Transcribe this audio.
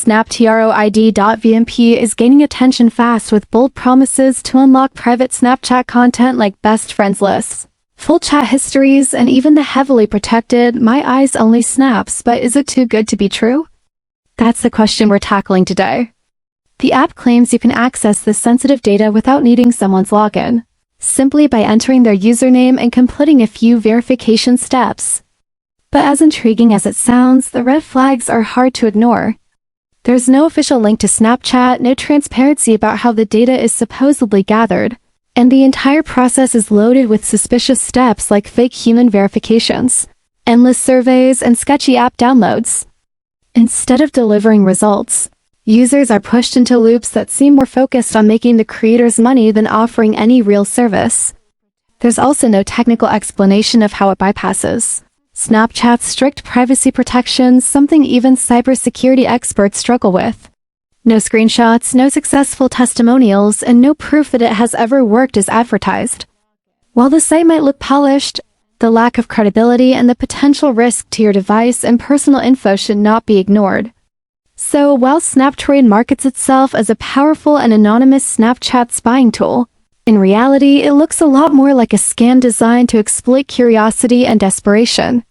Snaptroid.vmp is gaining attention fast with bold promises to unlock private Snapchat content like best friends lists, full chat histories, and even the heavily protected "my eyes only snaps, but is it too good to be true?" That's the question we're tackling today. The app claims you can access this sensitive data without needing someone's login, simply by entering their username and completing a few verification steps. But as intriguing as it sounds, the red flags are hard to ignore. There's no official link to Snapchat, no transparency about how the data is supposedly gathered, and the entire process is loaded with suspicious steps like fake human verifications, endless surveys, and sketchy app downloads. Instead of delivering results, users are pushed into loops that seem more focused on making the creators money than offering any real service. There's also no technical explanation of how it bypasses Snapchat's strict privacy protections, something even cybersecurity experts struggle with. No screenshots, no successful testimonials, and no proof that it has ever worked as advertised. While the site might look polished, the lack of credibility and the potential risk to your device and personal info should not be ignored. So, while Snaptroid markets itself as a powerful and anonymous Snapchat spying tool, in reality it looks a lot more like a scam designed to exploit curiosity and desperation.